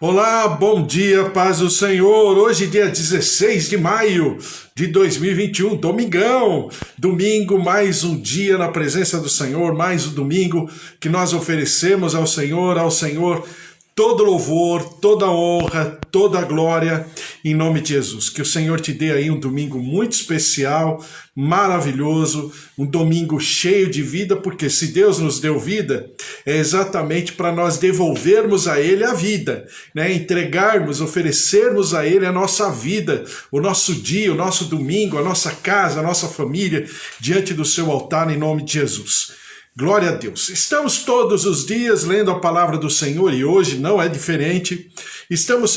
Olá, bom dia, paz do Senhor. Hoje, dia 16 de maio de 2021, domingão. Domingo, mais um dia na presença do Senhor, mais um domingo que nós oferecemos ao Senhor todo louvor, toda honra, toda glória, em nome de Jesus. Que o Senhor te dê aí um domingo muito especial, maravilhoso, um domingo cheio de vida, porque se Deus nos deu vida, é exatamente para nós devolvermos a Ele a vida, né? Entregarmos, oferecermos a Ele a nossa vida, o nosso dia, o nosso domingo, a nossa casa, a nossa família, diante do seu altar, em nome de Jesus. Glória a Deus. Estamos todos os dias lendo a palavra do Senhor e hoje não é diferente. Estamos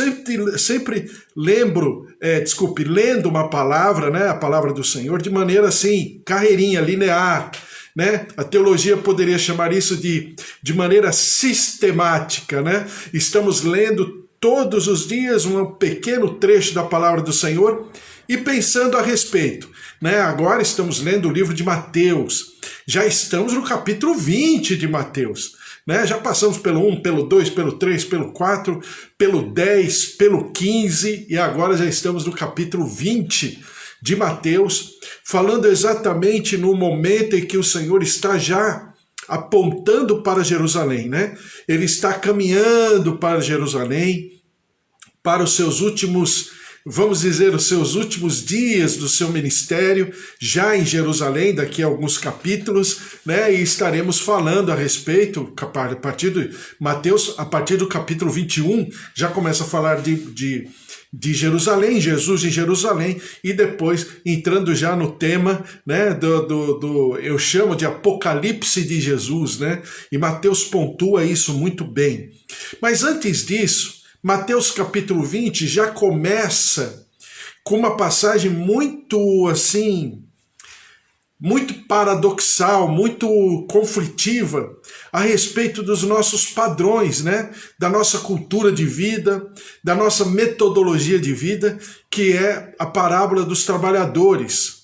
sempre lendo uma palavra, né, a palavra do Senhor, de maneira assim, carreirinha, linear, né? A teologia poderia chamar isso de maneira sistemática, né? Estamos lendo todos os dias um pequeno trecho da palavra do Senhor e pensando a respeito, né? Agora estamos lendo o livro de Mateus. Já estamos no capítulo 20 de Mateus, né? Já passamos pelo 1, pelo 2, pelo 3, pelo 4, pelo 10, pelo 15 e agora já estamos no capítulo 20 de Mateus, falando exatamente no momento em que o Senhor está já apontando para Jerusalém, né? Ele está caminhando para Jerusalém, para os seus últimos, vamos dizer, os seus últimos dias do seu ministério, já em Jerusalém, daqui a alguns capítulos, né? E estaremos falando a respeito, a partir de Mateus, a partir do capítulo 21, já começa a falar de Jerusalém, Jesus em Jerusalém, e depois entrando já no tema, né, eu chamo de Apocalipse de Jesus, né? E Mateus pontua isso muito bem. Mas antes disso, Mateus capítulo 20 já começa com uma passagem muito assim, muito paradoxal, muito conflitiva a respeito dos nossos padrões, né? Da nossa cultura de vida, da nossa metodologia de vida, que é a parábola dos trabalhadores.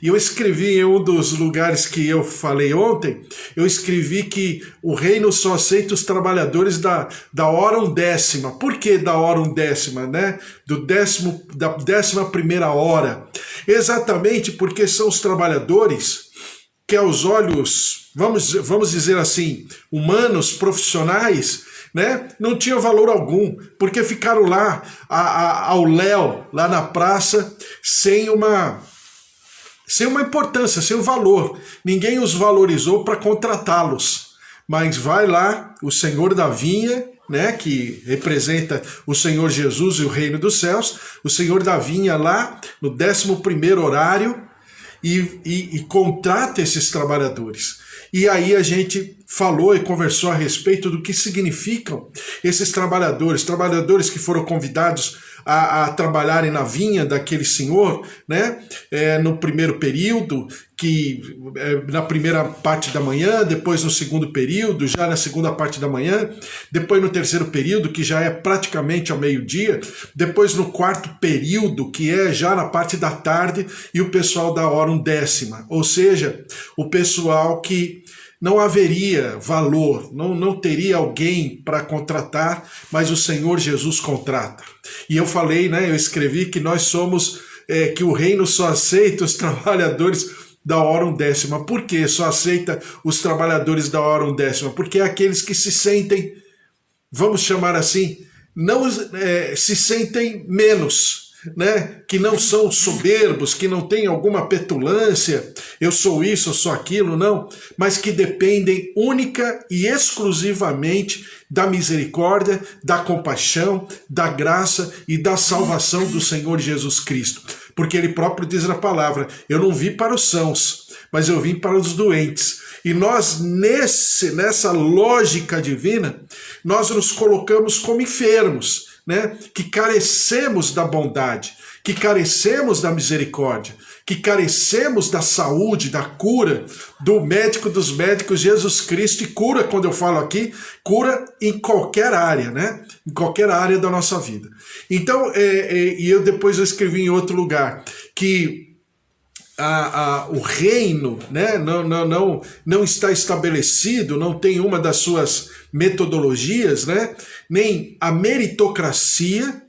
E eu escrevi em um dos lugares que eu falei ontem, eu escrevi que o reino só aceita os trabalhadores da hora undécima. Por que da hora undécima, né? Da 11ª hora. Exatamente porque são os trabalhadores que aos olhos, vamos dizer assim, humanos, profissionais, né, não tinham valor algum, porque ficaram lá ao léu, lá na praça, sem uma importância, sem um valor. Ninguém os valorizou para contratá-los. Mas vai lá o Senhor da vinha, né, que representa o Senhor Jesus e o reino dos céus, o Senhor da vinha lá no 11º horário e contrata esses trabalhadores. E aí a gente falou e conversou a respeito do que significam esses trabalhadores que foram convidados a trabalharem na vinha daquele senhor, né? No primeiro período, na primeira parte da manhã, depois no segundo período, já na segunda parte da manhã, depois no terceiro período, que já é praticamente ao meio-dia, depois no quarto período, que é já na parte da tarde, e o pessoal da hora undécima, ou seja, o pessoal que não haveria valor, não teria alguém para contratar, mas o Senhor Jesus contrata. E eu falei, né, eu escrevi que nós somos, que o reino só aceita os trabalhadores da hora undécima. Por que só aceita os trabalhadores da hora undécima? Porque é aqueles que se sentem, vamos chamar assim, não se sentem menos, né? Que não são soberbos, que não têm alguma petulância, eu sou isso, eu sou aquilo, não, mas que dependem única e exclusivamente da misericórdia, da compaixão, da graça e da salvação do Senhor Jesus Cristo. Porque ele próprio diz na palavra, eu não vim para os sãos, mas eu vim para os doentes. E nós, nessa lógica divina, nós nos colocamos como enfermos, né? Que carecemos da bondade, que carecemos da misericórdia, que carecemos da saúde, da cura, do médico dos médicos, Jesus Cristo, e cura, quando eu falo aqui, cura em qualquer área, né? Em qualquer área da nossa vida. Então, e eu depois escrevi em outro lugar, que o reino, né, não está estabelecido, não tem uma das suas metodologias, né, nem a meritocracia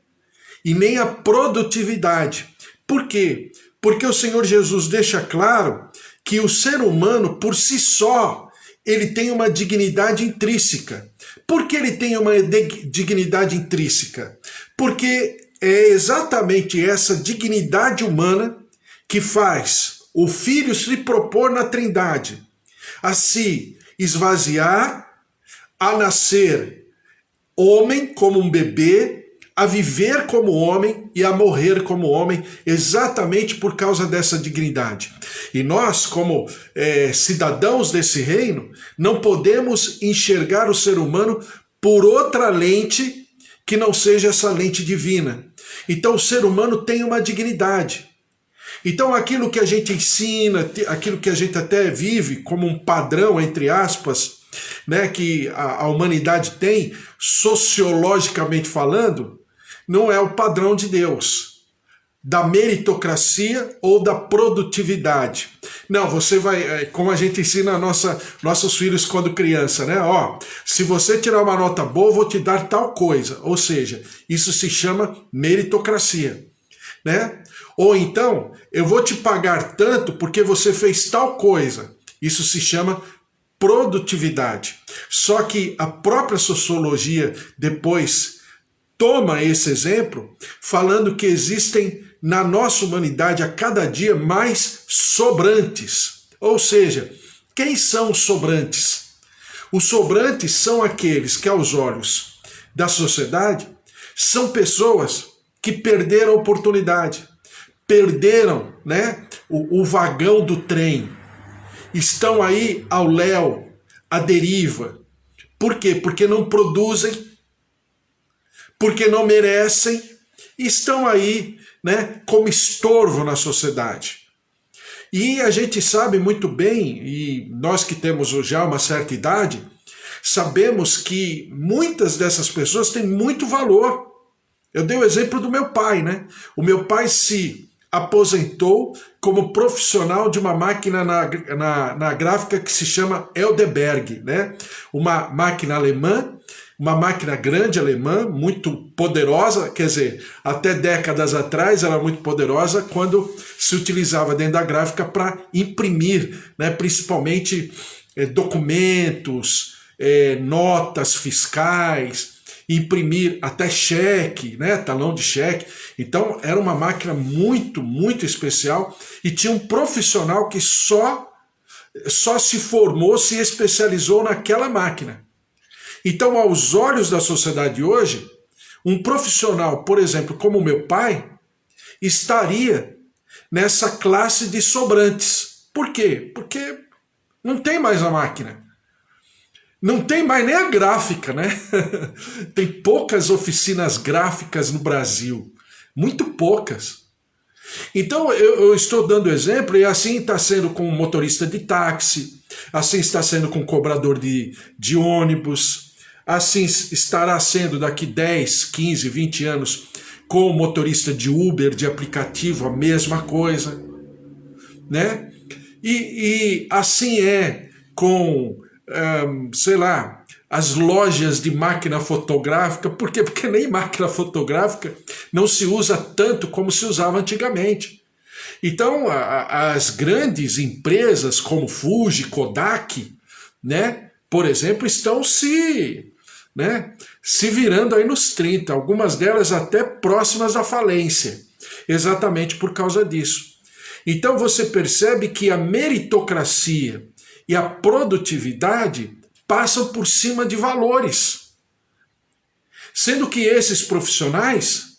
e nem a produtividade. Por quê? Porque o Senhor Jesus deixa claro que o ser humano, por si só, ele tem uma dignidade intrínseca. Por que ele tem uma dignidade intrínseca? Porque é exatamente essa dignidade humana que faz o Filho se propor na Trindade a se esvaziar, a nascer homem como um bebê, a viver como homem e a morrer como homem, exatamente por causa dessa dignidade. E nós, como cidadãos desse reino, não podemos enxergar o ser humano por outra lente que não seja essa lente divina. Então o ser humano tem uma dignidade. Então aquilo que a gente ensina, aquilo que a gente até vive como um padrão, entre aspas, né, que a humanidade tem, sociologicamente falando, não é o padrão de Deus, da meritocracia ou da produtividade. Não, você vai, como a gente ensina nossos filhos quando criança, né? Ó, se você tirar uma nota boa, eu vou te dar tal coisa. Ou seja, isso se chama meritocracia, né? Ou então, eu vou te pagar tanto porque você fez tal coisa. Isso se chama produtividade. Só que a própria sociologia depois toma esse exemplo, falando que existem na nossa humanidade a cada dia mais sobrantes. Ou seja, quem são os sobrantes? Os sobrantes são aqueles que, aos olhos da sociedade, são pessoas que perderam a oportunidade, perderam, né, o vagão do trem, estão aí ao léu, à deriva. Por quê? Porque não produzem, porque não merecem, e estão aí, né, como estorvo na sociedade. E a gente sabe muito bem, e nós que temos já uma certa idade, sabemos que muitas dessas pessoas têm muito valor. Eu dei o exemplo do meu pai, né? O meu pai se aposentou como profissional de uma máquina na gráfica que se chama Eldeberg, né? Uma máquina alemã, uma máquina grande alemã, muito poderosa, quer dizer, até décadas atrás ela era muito poderosa quando se utilizava dentro da gráfica para imprimir, né, principalmente documentos, notas fiscais, imprimir até cheque, né, talão de cheque. Então era uma máquina muito, muito especial e tinha um profissional que só se formou, se especializou naquela máquina. Então, aos olhos da sociedade hoje, um profissional, por exemplo, como o meu pai, estaria nessa classe de sobrantes. Por quê? Porque não tem mais a máquina. Não tem mais nem a gráfica, né? Tem poucas oficinas gráficas no Brasil. Muito poucas. Então, eu estou dando exemplo, e assim está sendo com motorista de táxi, assim está sendo com cobrador de ônibus, assim estará sendo daqui 10, 15, 20 anos com o motorista de Uber, de aplicativo, a mesma coisa, né? E assim é com, sei lá, as lojas de máquina fotográfica. Por quê? Porque nem máquina fotográfica não se usa tanto como se usava antigamente. Então, as grandes empresas como Fuji, Kodak, né, por exemplo, estão se virando aí nos 30, algumas delas até próximas à falência, exatamente por causa disso. Então você percebe que a meritocracia e a produtividade passam por cima de valores. Sendo que esses profissionais,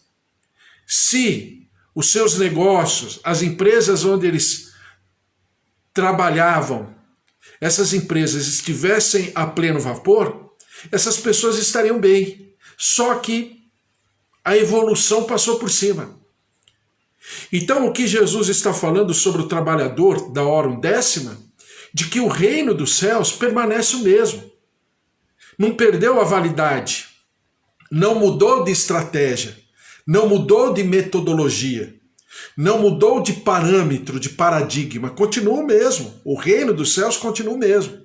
se os seus negócios, as empresas onde eles trabalhavam, essas empresas estivessem a pleno vapor, essas pessoas estariam bem. Só que a evolução passou por cima. Então o que Jesus está falando sobre o trabalhador da hora undécima, de que o reino dos céus permanece o mesmo. Não perdeu a validade, não mudou de estratégia, não mudou de metodologia. Não mudou de parâmetro, de paradigma, continua o mesmo. O reino dos céus continua o mesmo.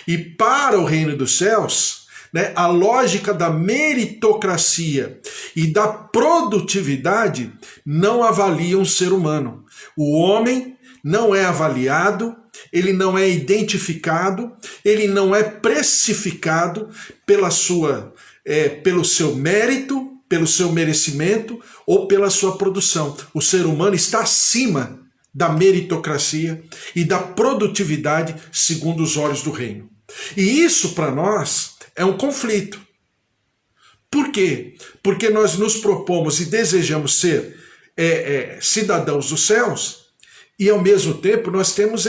E para o reino dos céus, né, a lógica da meritocracia e da produtividade não avalia um ser humano. O homem não é avaliado, ele não é identificado, ele não é precificado pelo seu mérito, pelo seu merecimento ou pela sua produção. O ser humano está acima da meritocracia e da produtividade segundo os olhos do reino. E isso para nós é um conflito. Por quê? Porque nós nos propomos e desejamos ser cidadãos dos céus e ao mesmo tempo nós temos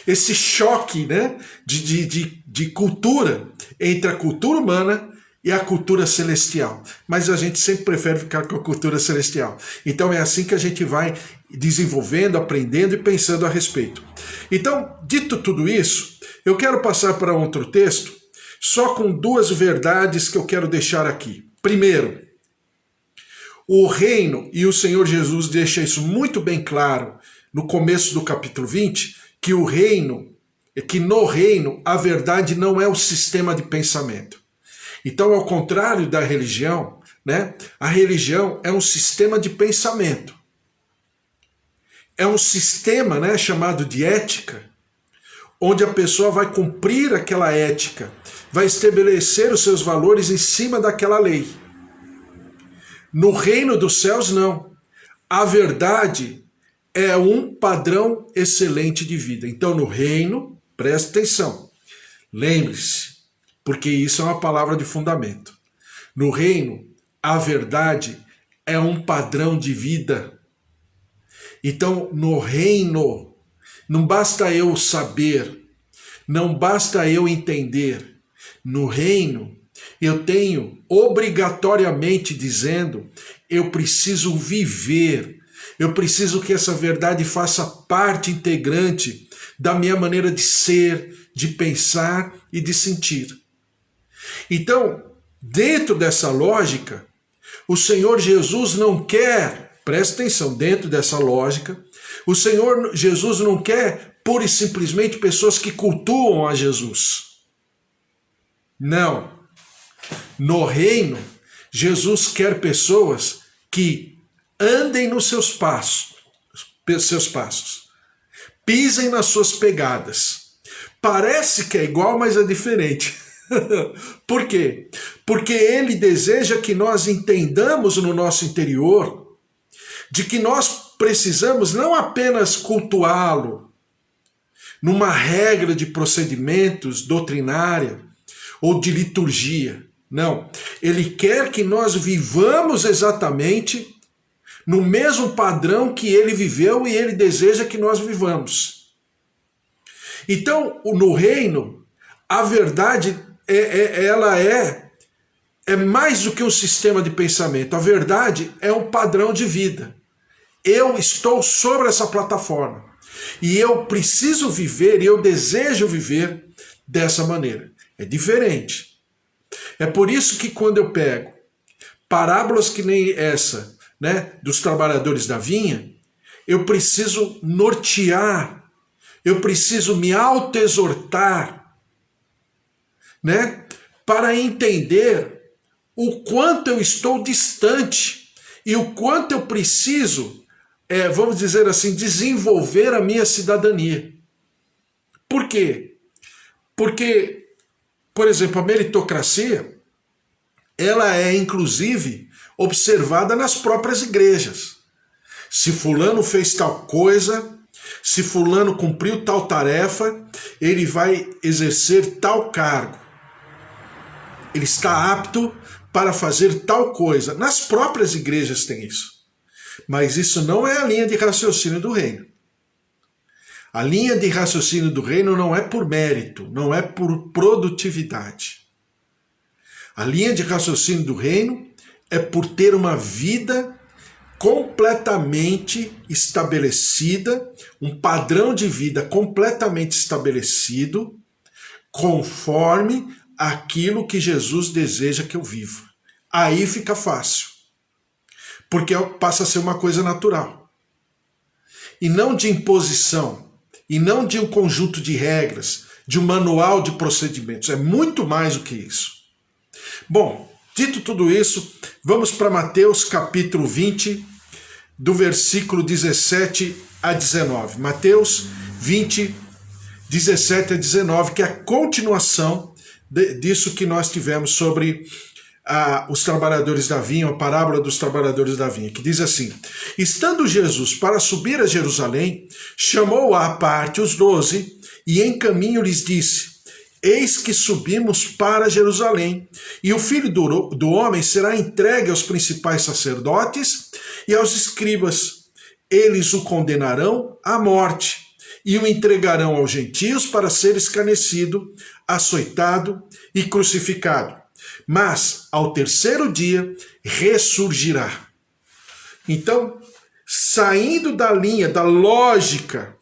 esse choque, né, de cultura entre a cultura humana e a cultura celestial. Mas a gente sempre prefere ficar com a cultura celestial. Então é assim que a gente vai desenvolvendo, aprendendo e pensando a respeito. Então, dito tudo isso, eu quero passar para outro texto, só com duas verdades que eu quero deixar aqui. Primeiro, o reino, e o Senhor Jesus deixa isso muito bem claro no começo do capítulo 20, que no reino a verdade não é o sistema de pensamento. Então, ao contrário da religião, né, a religião é um sistema de pensamento. É um sistema, né, chamado de ética, onde a pessoa vai cumprir aquela ética, vai estabelecer os seus valores em cima daquela lei. No reino dos céus, não. A verdade é um padrão excelente de vida. Então, no reino, preste atenção, lembre-se, porque isso é uma palavra de fundamento. No reino, a verdade é um padrão de vida. Então, no reino, não basta eu saber, não basta eu entender. No reino, eu tenho obrigatoriamente dizendo, eu preciso viver, eu preciso que essa verdade faça parte integrante da minha maneira de ser, de pensar e de sentir. Então, dentro dessa lógica, o Senhor Jesus não quer, presta atenção, dentro dessa lógica, o Senhor Jesus não quer pura e simplesmente pessoas que cultuam a Jesus. Não. No reino, Jesus quer pessoas que andem nos seus passos, pisem nas suas pegadas. Parece que é igual, mas é diferente. Por quê? Porque ele deseja que nós entendamos no nosso interior de que nós precisamos não apenas cultuá-lo numa regra de procedimentos doutrinária ou de liturgia. Não. Ele quer que nós vivamos exatamente no mesmo padrão que ele viveu e ele deseja que nós vivamos. Então, no reino, a verdade ela é mais do que um sistema de pensamento. A verdade é um padrão de vida. Eu estou sobre essa plataforma e eu preciso viver e eu desejo viver dessa maneira. É diferente. É por isso que quando eu pego parábolas que nem essa, né, dos trabalhadores da vinha, eu preciso nortear, eu preciso me autoexortar, né, para entender o quanto eu estou distante e o quanto eu preciso, vamos dizer assim, desenvolver a minha cidadania. Por quê? Porque, por exemplo, a meritocracia, ela é inclusive observada nas próprias igrejas. Se fulano fez tal coisa, se fulano cumpriu tal tarefa, ele vai exercer tal cargo. Ele está apto para fazer tal coisa. Nas próprias igrejas tem isso. Mas isso não é a linha de raciocínio do reino. A linha de raciocínio do reino não é por mérito, não é por produtividade. A linha de raciocínio do reino é por ter uma vida completamente estabelecida, um padrão de vida completamente estabelecido, conforme aquilo que Jesus deseja que eu viva. Aí fica fácil. porque passa a ser uma coisa natural. E não de imposição, e não de um conjunto de regras, de um manual de procedimentos. É muito mais do que isso. Bom, dito tudo isso, vamos para Mateus capítulo 20, do versículo 17 a 19. Mateus 20, 17 a 19, que é a continuação disso que nós tivemos sobre os trabalhadores da vinha, a parábola dos trabalhadores da vinha, que diz assim: estando Jesus para subir a Jerusalém, chamou à parte os 12 e em caminho lhes disse: eis que subimos para Jerusalém, e o Filho do Homem será entregue aos principais sacerdotes e aos escribas. Eles o condenarão à morte e o entregarão aos gentios para ser escarnecido, açoitado e crucificado. Mas, ao terceiro dia, ressurgirá. Então, saindo da linha, da lógica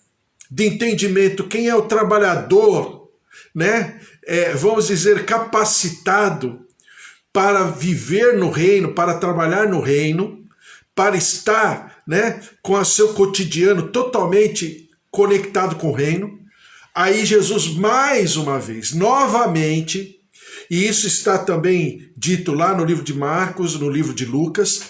de entendimento, quem é o trabalhador, né? Vamos dizer, capacitado para viver no reino, para trabalhar no reino, para estar, né, com o seu cotidiano totalmente conectado com o reino. Aí Jesus, mais uma vez, novamente, e isso está também dito lá no livro de Marcos, no livro de Lucas,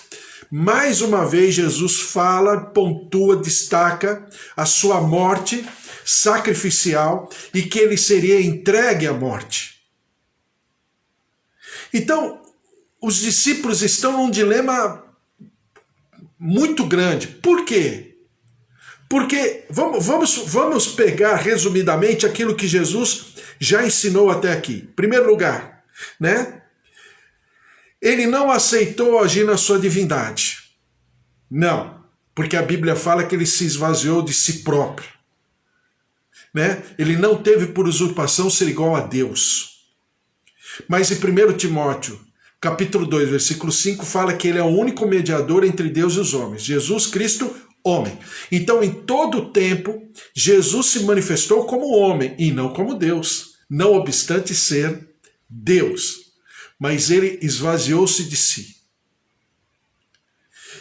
mais uma vez Jesus fala, pontua, destaca a sua morte sacrificial e que ele seria entregue à morte. Então, os discípulos estão num dilema muito grande. Por quê? Porque vamos pegar resumidamente aquilo que Jesus já ensinou até aqui. Em primeiro lugar, né? Ele não aceitou agir na sua divindade. Não, porque a Bíblia fala que ele se esvaziou de si próprio. Né? Ele não teve por usurpação ser igual a Deus. Mas em 1 Timóteo, capítulo 2, versículo 5, fala que ele é o único mediador entre Deus e os homens. Jesus Cristo, homem. Então, em todo o tempo, Jesus se manifestou como homem e não como Deus, não obstante ser Deus. Mas ele esvaziou-se de si.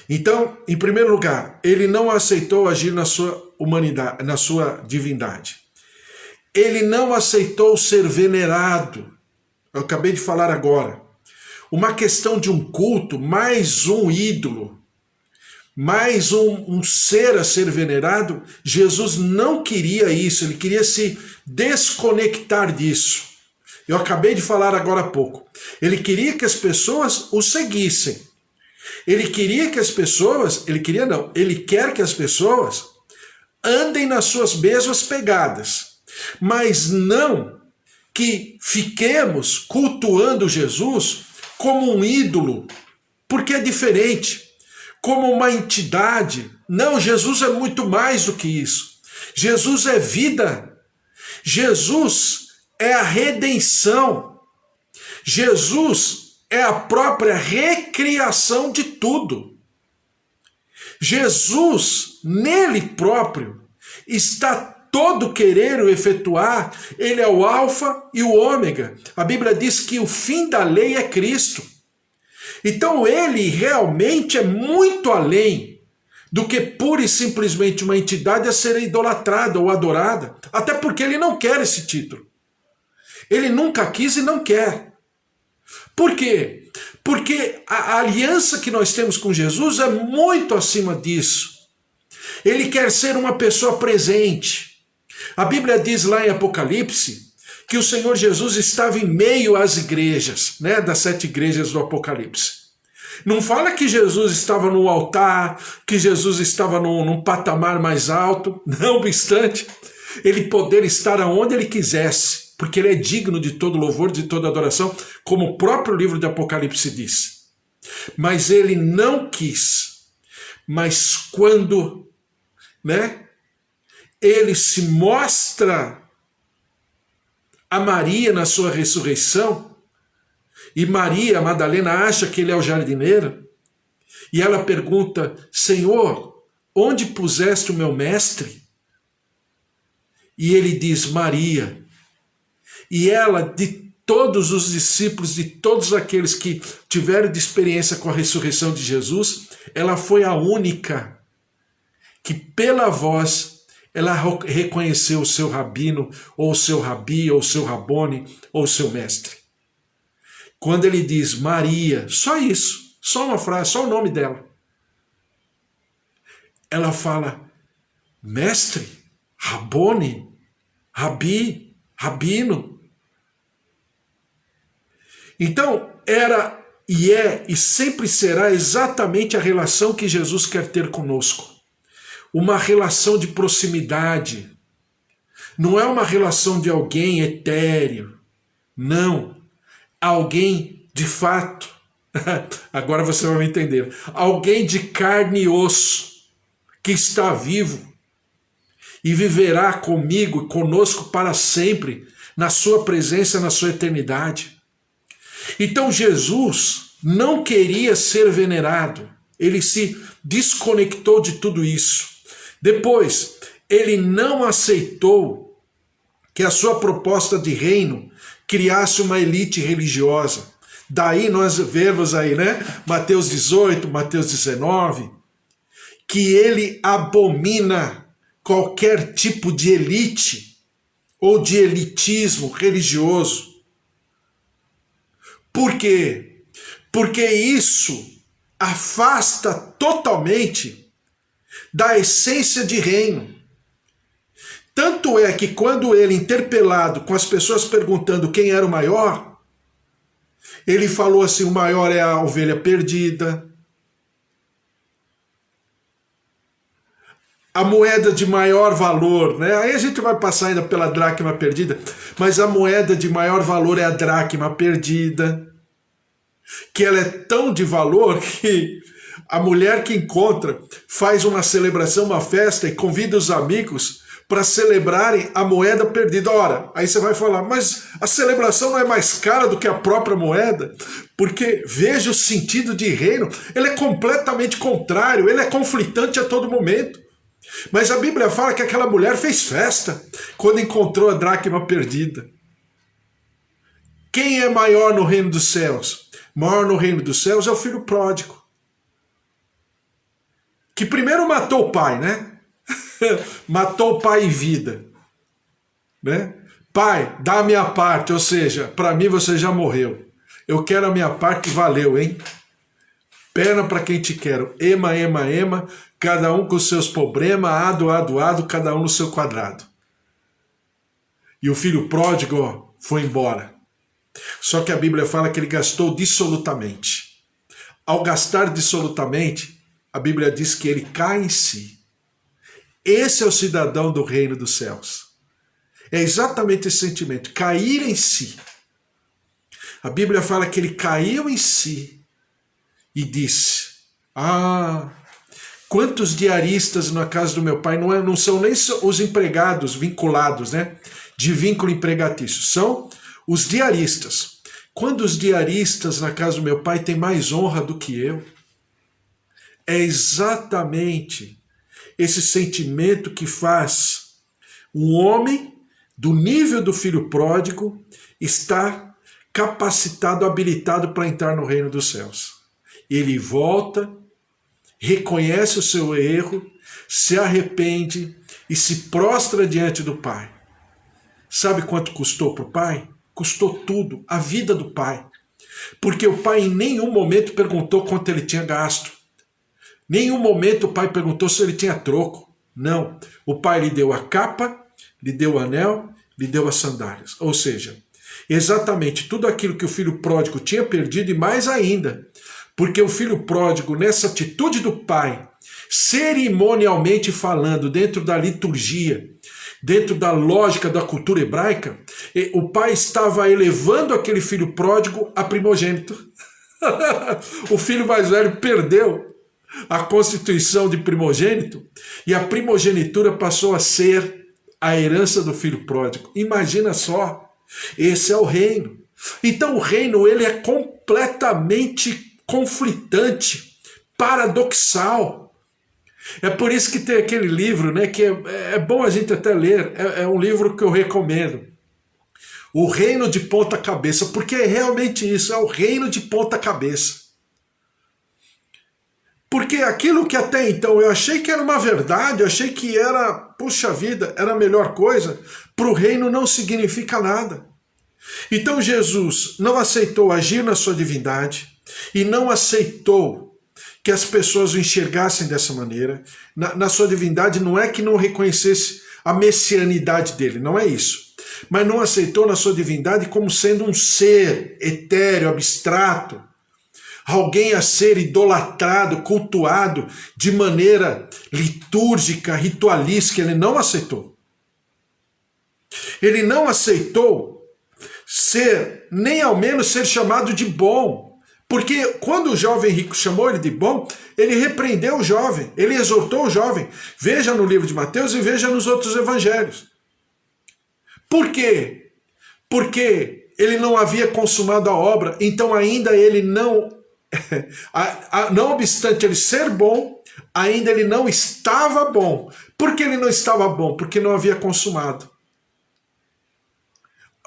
Então, em primeiro lugar, ele não aceitou agir na sua humanidade, na sua divindade. Ele não aceitou ser venerado. Eu acabei de falar agora. Uma questão de um culto, mais um ídolo, mais um ser a ser venerado. Jesus não queria isso, ele queria se desconectar disso. Eu acabei de falar agora há pouco. Ele queria que as pessoas o seguissem. Ele queria que as pessoas, ele quer que as pessoas andem nas suas mesmas pegadas, mas não que fiquemos cultuando Jesus como um ídolo, porque é diferente, como uma entidade. Não, Jesus é muito mais do que isso. Jesus é vida. Jesus é a redenção. Jesus é a própria recriação de tudo. Jesus, nele próprio, está todo querer o efetuar. Ele é o alfa e o ômega. A Bíblia diz que o fim da lei é Cristo. Então ele realmente é muito além do que pura e simplesmente uma entidade a ser idolatrada ou adorada. Até porque ele não quer esse título. Ele nunca quis e não quer. Por quê? Porque a aliança que nós temos com Jesus é muito acima disso. Ele quer ser uma pessoa presente. A Bíblia diz lá em Apocalipse que o Senhor Jesus estava em meio às igrejas, né, das 7 igrejas do Apocalipse. Não fala que Jesus estava no altar, que Jesus estava num patamar mais alto. Não obstante, ele poder estar aonde ele quisesse, porque ele é digno de todo louvor, de toda adoração, como o próprio livro de Apocalipse diz. Mas ele não quis. Mas quando, né, ele se mostra a Maria na sua ressurreição, e Maria, a Madalena, acha que ele é o jardineiro, e ela pergunta: Senhor, onde puseste o meu mestre? E ele diz: Maria. E ela, de todos os discípulos, de todos aqueles que tiveram de experiência com a ressurreição de Jesus, ela foi a única que pela voz ela reconheceu o seu rabino, ou o seu rabi, ou o seu rabone, ou o seu mestre. Quando ele diz Maria, só isso, só uma frase, só o nome dela. Ela fala, mestre, rabone, rabi, rabino. Então, era e é e sempre será exatamente a relação que Jesus quer ter conosco. Uma relação de proximidade. Não é uma relação de alguém etéreo. Não. Alguém de fato. Agora você vai me entender. Alguém de carne e osso, que está vivo e viverá comigo e conosco para sempre, na sua presença, na sua eternidade. Então Jesus não queria ser venerado. Ele se desconectou de tudo isso. Depois, ele não aceitou que a sua proposta de reino criasse uma elite religiosa. Daí nós vemos aí, né? Mateus 18, Mateus 19, que ele abomina qualquer tipo de elite ou de elitismo religioso. Por quê? Porque isso afasta totalmente da essência de reino. Tanto é que quando ele, interpelado, com as pessoas perguntando quem era o maior, ele falou assim, o maior é a ovelha perdida. A moeda de maior valor, né? Aí a gente vai passar ainda pela dracma perdida, mas a moeda de maior valor é a dracma perdida, que ela é tão de valor que a mulher que encontra faz uma celebração, uma festa e convida os amigos para celebrarem a moeda perdida. Ora, aí você vai falar, mas a celebração não é mais cara do que a própria moeda? Porque veja o sentido de reino, ele é completamente contrário, ele é conflitante a todo momento. Mas a Bíblia fala que aquela mulher fez festa quando encontrou a dracma perdida. Quem é maior no reino dos céus? Maior no reino dos céus é o filho pródigo, que primeiro matou o pai, né? Matou o pai em vida, né? Pai, dá a minha parte, ou seja, para mim você já morreu. Eu quero a minha parte, valeu, hein? Perna para quem te quero. Ema, ema, ema, cada um com seus problemas, ado, ado, ado, cada um no seu quadrado. E o filho pródigo, ó, foi embora. Só que a Bíblia fala que ele gastou dissolutamente. Ao gastar dissolutamente, a Bíblia diz que ele cai em si. Esse é o cidadão do reino dos céus. É exatamente esse sentimento, cair em si. A Bíblia fala que ele caiu em si e disse, quantos diaristas na casa do meu pai, não são nem os empregados vinculados, né? De vínculo empregatício, são os diaristas. Quando os diaristas na casa do meu pai têm mais honra do que eu? É exatamente esse sentimento que faz um homem do nível do filho pródigo estar capacitado, habilitado para entrar no reino dos céus. Ele volta, reconhece o seu erro, se arrepende e se prostra diante do pai. Sabe quanto custou para o pai? Custou tudo, a vida do pai. Porque o pai em nenhum momento perguntou quanto ele tinha gasto. Nenhum momento o pai perguntou se ele tinha troco. Não. O pai lhe deu a capa, lhe deu o anel, lhe deu as sandálias. Ou seja, exatamente tudo aquilo que o filho pródigo tinha perdido e mais ainda. Porque o filho pródigo, nessa atitude do pai, cerimonialmente falando, dentro da liturgia, dentro da lógica da cultura hebraica, o pai estava elevando aquele filho pródigo a primogênito. O filho mais velho perdeu a constituição de primogênito e a primogenitura passou a ser a herança do filho pródigo. Imagina só, esse é o reino. Então o reino ele é completamente conflitante, paradoxal. É por isso que tem aquele livro, né, que é bom a gente até ler, é um livro que eu recomendo. O reino de ponta cabeça, porque é realmente isso, é o reino de ponta cabeça. Porque aquilo que até então eu achei que era uma verdade, eu achei que era, puxa vida, era a melhor coisa, para o reino não significa nada. Então Jesus não aceitou agir na sua divindade e não aceitou que as pessoas o enxergassem dessa maneira. Na sua divindade não é que não reconhecesse a messianidade dele, não é isso. Mas não aceitou na sua divindade como sendo um ser etéreo, abstrato, alguém a ser idolatrado, cultuado de maneira litúrgica, ritualística. Ele não aceitou. Ele não aceitou ser, nem ao menos ser chamado de bom. Porque quando o jovem rico chamou ele de bom, ele repreendeu o jovem, ele exortou o jovem. Veja no livro de Mateus e veja nos outros evangelhos. Por quê? Porque ele não havia consumado a obra, então ainda ele não, não obstante ele ser bom, ainda ele não estava bom. Por que ele não estava bom? Porque não havia consumado.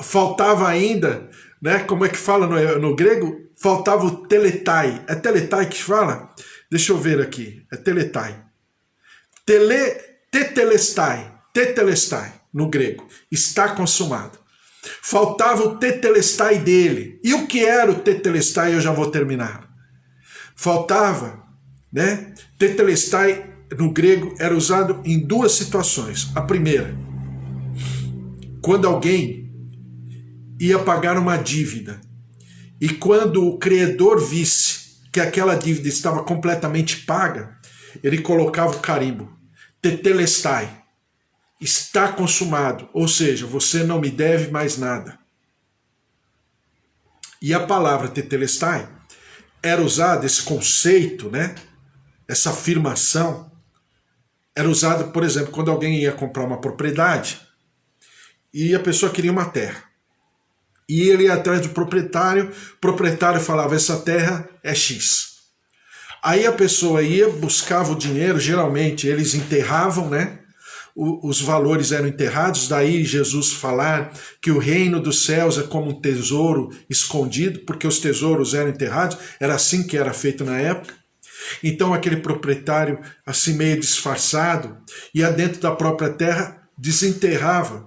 Faltava ainda, né? Como é que fala no grego? Faltava o teletai. É teletai que fala? Deixa eu ver aqui. É teletai. Tetelestai. Tetelestai, no grego. Está consumado. Faltava o tetelestai dele. E o que era o tetelestai? Eu já vou terminar. Faltava, né? Tetelestai, no grego, era usado em duas situações. A primeira, quando alguém ia pagar uma dívida e quando o credor visse que aquela dívida estava completamente paga, ele colocava o carimbo, tetelestai, está consumado, ou seja, você não me deve mais nada. E a palavra tetelestai era usada, esse conceito, né, essa afirmação, era usada, por exemplo, quando alguém ia comprar uma propriedade e a pessoa queria uma terra. E ele ia atrás do proprietário, o proprietário falava, essa terra é X. Aí a pessoa ia, buscava o dinheiro, geralmente eles enterravam, né? Os valores eram enterrados, daí Jesus falar que o reino dos céus é como um tesouro escondido, porque os tesouros eram enterrados, era assim que era feito na época. Então aquele proprietário, assim meio disfarçado, ia dentro da própria terra, desenterrava,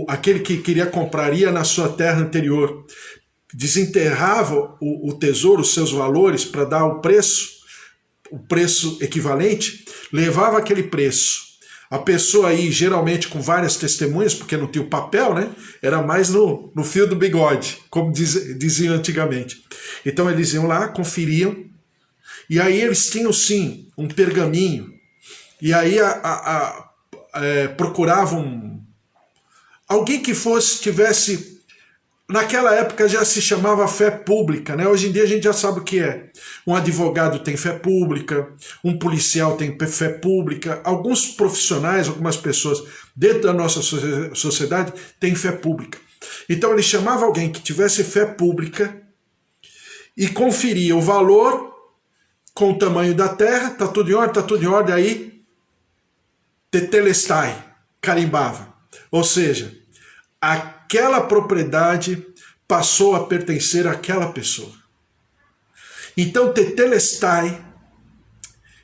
aquele que queria comprar ia na sua terra anterior, desenterrava o tesouro, os seus valores, para dar o preço equivalente, levava aquele preço. A pessoa aí, geralmente com várias testemunhas, porque não tinha o papel, né? Era mais no fio do bigode, como diziam antigamente. Então eles iam lá, conferiam, e aí eles tinham sim um pergaminho, e aí procuravam alguém que tivesse, naquela época já se chamava fé pública, né? Hoje em dia a gente já sabe o que é. Um advogado tem fé pública, um policial tem fé pública, alguns profissionais, algumas pessoas dentro da nossa sociedade têm fé pública. Então ele chamava alguém que tivesse fé pública e conferia o valor com o tamanho da terra, tá tudo em ordem, aí tetelestai, carimbava. Ou seja, aquela propriedade passou a pertencer àquela pessoa. Então, tetelestai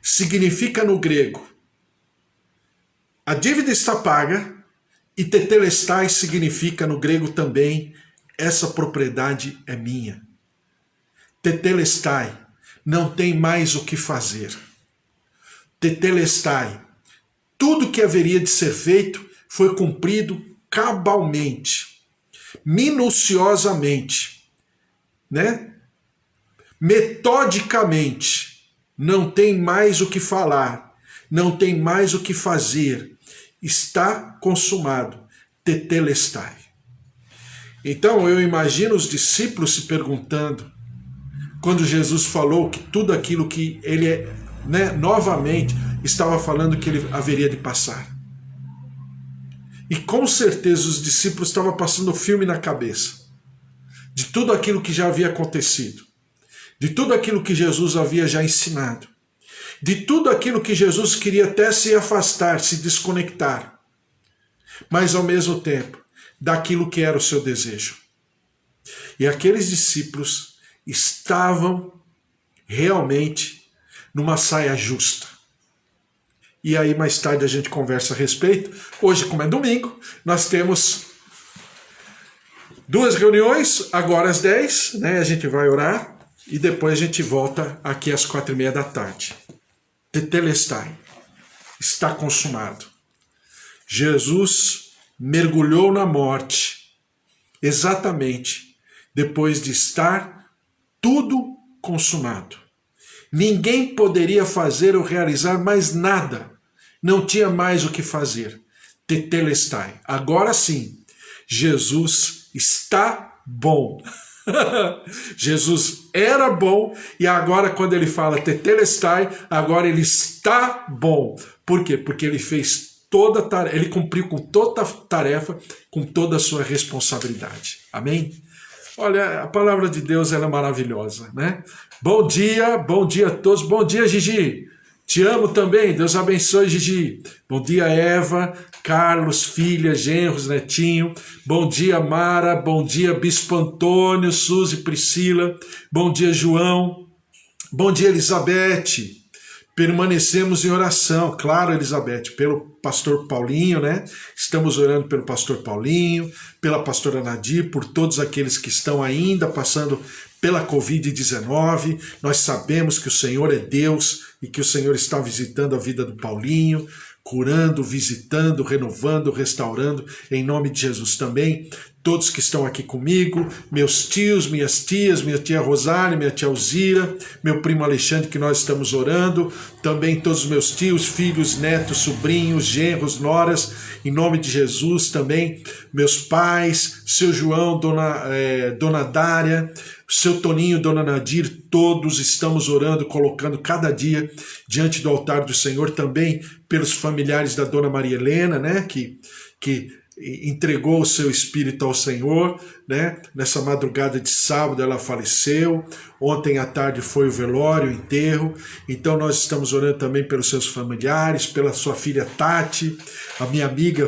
significa no grego a dívida está paga, e tetelestai significa no grego também essa propriedade é minha. Tetelestai, não tem mais o que fazer. Tetelestai, tudo que haveria de ser feito foi cumprido cabalmente, minuciosamente, né? Metodicamente. Não tem mais o que falar, não tem mais o que fazer. Está consumado. Tetelestai. Então eu imagino os discípulos se perguntando, quando Jesus falou que tudo aquilo que ele, né, novamente estava falando que ele haveria de passar. E com certeza os discípulos estavam passando o filme na cabeça de tudo aquilo que já havia acontecido, de tudo aquilo que Jesus havia já ensinado, de tudo aquilo que Jesus queria até se afastar, se desconectar. Mas ao mesmo tempo, daquilo que era o seu desejo. E aqueles discípulos estavam realmente numa saia justa. E aí mais tarde a gente conversa a respeito. Hoje, como é domingo, nós temos 2 reuniões, agora às 10, né? A gente vai orar e depois a gente volta aqui às 4:30 da tarde. Tetelestai, está consumado. Jesus mergulhou na morte exatamente depois de estar tudo consumado. Ninguém poderia fazer ou realizar mais nada. Não tinha mais o que fazer. Tetelestai. Agora sim, Jesus está bom. Jesus era bom e agora quando ele fala tetelestai, agora ele está bom. Por quê? Porque ele fez toda a tarefa, ele cumpriu com toda a tarefa, com toda a sua responsabilidade. Amém? Olha, a palavra de Deus ela é maravilhosa, né? Bom dia a todos. Bom dia, Gigi. Te amo também. Deus abençoe, Gigi. Bom dia, Eva, Carlos, filha, genros, netinho. Bom dia, Mara. Bom dia, Bispo Antônio, Suzy, Priscila. Bom dia, João. Bom dia, Elizabeth. Permanecemos em oração, claro, Elizabeth, pelo pastor Paulinho, né? Estamos orando pelo pastor Paulinho, pela pastora Nadir, por todos aqueles que estão ainda passando pela Covid-19. Nós sabemos que o Senhor é Deus e que o Senhor está visitando a vida do Paulinho, curando, visitando, renovando, restaurando, em nome de Jesus também. Todos que estão aqui comigo, meus tios, minhas tias, minha tia Rosália, minha tia Alzira, meu primo Alexandre, que nós estamos orando, também todos os meus tios, filhos, netos, sobrinhos, genros, noras, em nome de Jesus também, meus pais, seu João, dona Dária, seu Toninho, dona Nadir, todos estamos orando, colocando cada dia diante do altar do Senhor, também pelos familiares da dona Maria Helena, né, que entregou o seu espírito ao Senhor, né? Nessa madrugada de sábado ela faleceu, ontem à tarde foi o velório, o enterro, então nós estamos orando também pelos seus familiares, pela sua filha Tati, a minha amiga,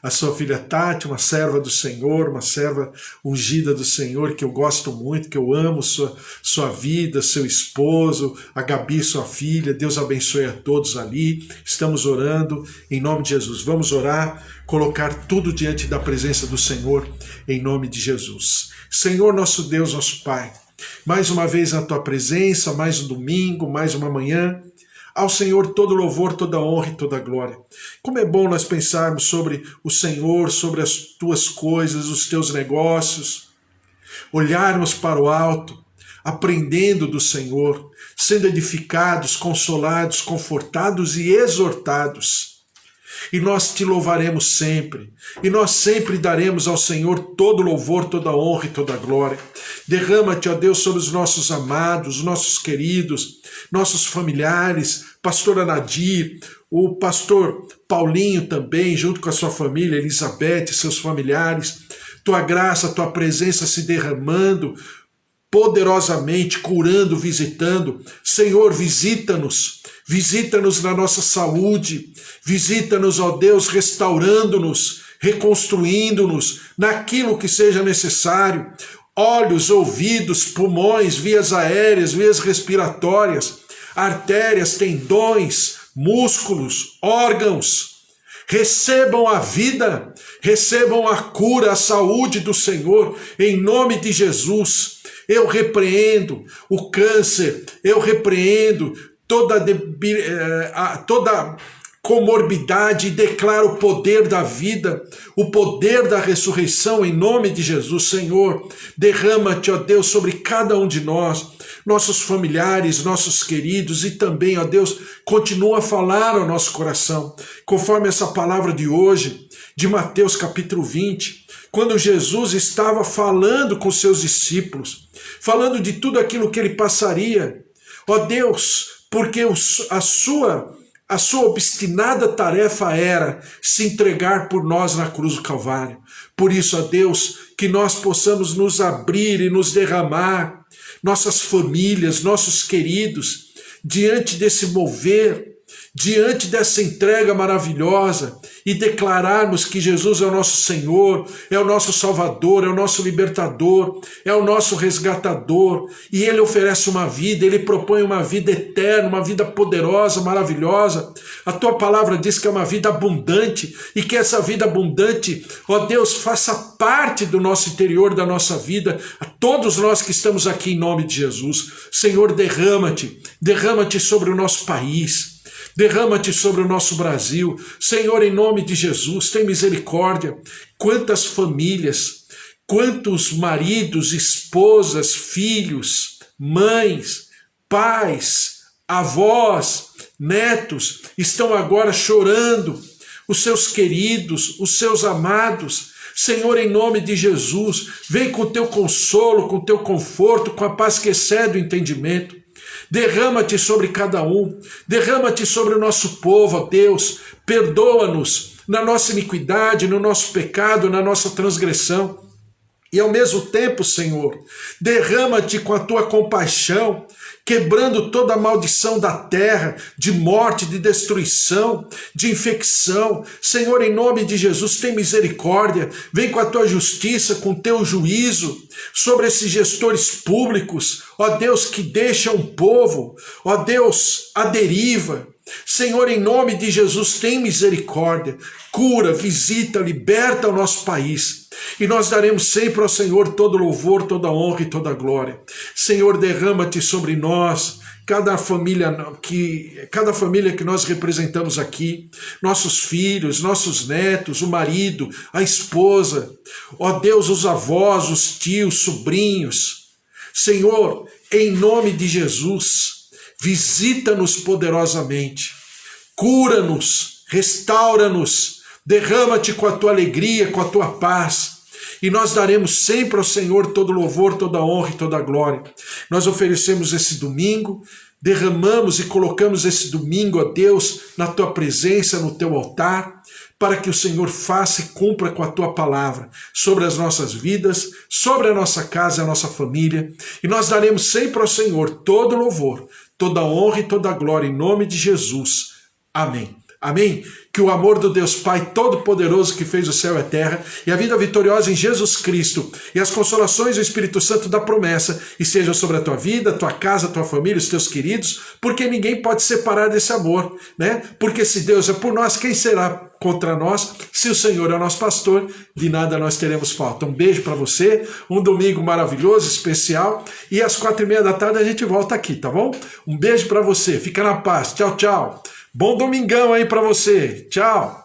a sua filha Tati, uma serva do Senhor, uma serva ungida do Senhor, que eu gosto muito, que eu amo sua vida, seu esposo, a Gabi, sua filha, Deus abençoe a todos ali, estamos orando em nome de Jesus, vamos orar, colocar tudo diante da presença do Senhor, em nome de Jesus. Senhor, nosso Deus, nosso Pai, mais uma vez na Tua presença, mais um domingo, mais uma manhã, ao Senhor todo louvor, toda honra e toda glória. Como é bom nós pensarmos sobre o Senhor, sobre as Tuas coisas, os Teus negócios, olharmos para o alto, aprendendo do Senhor, sendo edificados, consolados, confortados e exortados. E nós te louvaremos sempre, e nós sempre daremos ao Senhor todo louvor, toda honra e toda glória. Derrama-te, ó Deus, sobre os nossos amados, nossos queridos, nossos familiares, pastora Nadir, o pastor Paulinho também, junto com a sua família, Elizabeth e seus familiares. Tua graça, tua presença se derramando poderosamente, curando, visitando. Senhor, visita-nos na nossa saúde, visita-nos, ó Deus, restaurando-nos, reconstruindo-nos naquilo que seja necessário. Olhos, ouvidos, pulmões, vias aéreas, vias respiratórias, artérias, tendões, músculos, órgãos. Recebam a vida, recebam a cura, a saúde do Senhor, em nome de Jesus. Eu repreendo o câncer, eu repreendo toda comorbidade e declaro o poder da vida, o poder da ressurreição em nome de Jesus. Senhor, derrama-te, ó Deus, sobre cada um de nós, nossos familiares, nossos queridos, e também, ó Deus, continua a falar ao nosso coração, conforme essa palavra de hoje, de Mateus capítulo 20, quando Jesus estava falando com seus discípulos, falando de tudo aquilo que ele passaria. Ó Deus, porque a sua obstinada tarefa era se entregar por nós na cruz do Calvário. Por isso, ó Deus, que nós possamos nos abrir e nos derramar, nossas famílias, nossos queridos, diante desse mover, diante dessa entrega maravilhosa e declararmos que Jesus é o nosso Senhor, é o nosso Salvador, é o nosso libertador, é o nosso resgatador, e Ele oferece uma vida, Ele propõe uma vida eterna, uma vida poderosa, maravilhosa. A tua palavra diz que é uma vida abundante, e que essa vida abundante, ó Deus, faça parte do nosso interior, da nossa vida, a todos nós que estamos aqui em nome de Jesus. Senhor, derrama-te sobre o nosso país, derrama-te sobre o nosso Brasil. Senhor, em nome de Jesus, tem misericórdia. Quantas famílias, quantos maridos, esposas, filhos, mães, pais, avós, netos estão agora chorando, os seus queridos, os seus amados. Senhor, em nome de Jesus, vem com o teu consolo, com o teu conforto, com a paz que excede o entendimento. Derrama-te sobre cada um, derrama-te sobre o nosso povo, ó Deus. Perdoa-nos na nossa iniquidade, no nosso pecado, na nossa transgressão. E ao mesmo tempo, Senhor, derrama-te com a tua compaixão, quebrando toda a maldição da terra, de morte, de destruição, de infecção. Senhor, em nome de Jesus, tem misericórdia, vem com a tua justiça, com o teu juízo sobre esses gestores públicos, ó Deus, que deixam o povo, ó Deus, à deriva. Senhor, em nome de Jesus, tem misericórdia, cura, visita, liberta o nosso país. E nós daremos sempre ao Senhor todo louvor, toda honra e toda glória. Senhor, derrama-te sobre nós, cada família que nós representamos aqui, nossos filhos, nossos netos, o marido, a esposa, ó Deus, os avós, os tios, sobrinhos. Senhor, em nome de Jesus, visita-nos poderosamente, cura-nos, restaura-nos, derrama-te com a tua alegria, com a tua paz, e nós daremos sempre ao Senhor todo louvor, toda honra e toda glória. Nós oferecemos esse domingo, derramamos e colocamos esse domingo, ó Deus, na tua presença, no teu altar, para que o Senhor faça e cumpra com a tua palavra sobre as nossas vidas, sobre a nossa casa e a nossa família, e nós daremos sempre ao Senhor todo louvor, toda honra e toda glória, em nome de Jesus. Amém. Amém? Que o amor do Deus Pai Todo-Poderoso, que fez o céu e a terra, e a vida vitoriosa em Jesus Cristo, e as consolações do Espírito Santo da promessa, estejam sobre a tua vida, a tua casa, a tua família, os teus queridos, porque ninguém pode separar desse amor, né? Porque se Deus é por nós, quem será contra nós? Se o Senhor é o nosso pastor, de nada nós teremos falta. Um beijo para você, um domingo maravilhoso, especial, e às 4:30 da tarde a gente volta aqui, tá bom? Um beijo para você, fica na paz, tchau, tchau. Bom domingão aí para você. Tchau.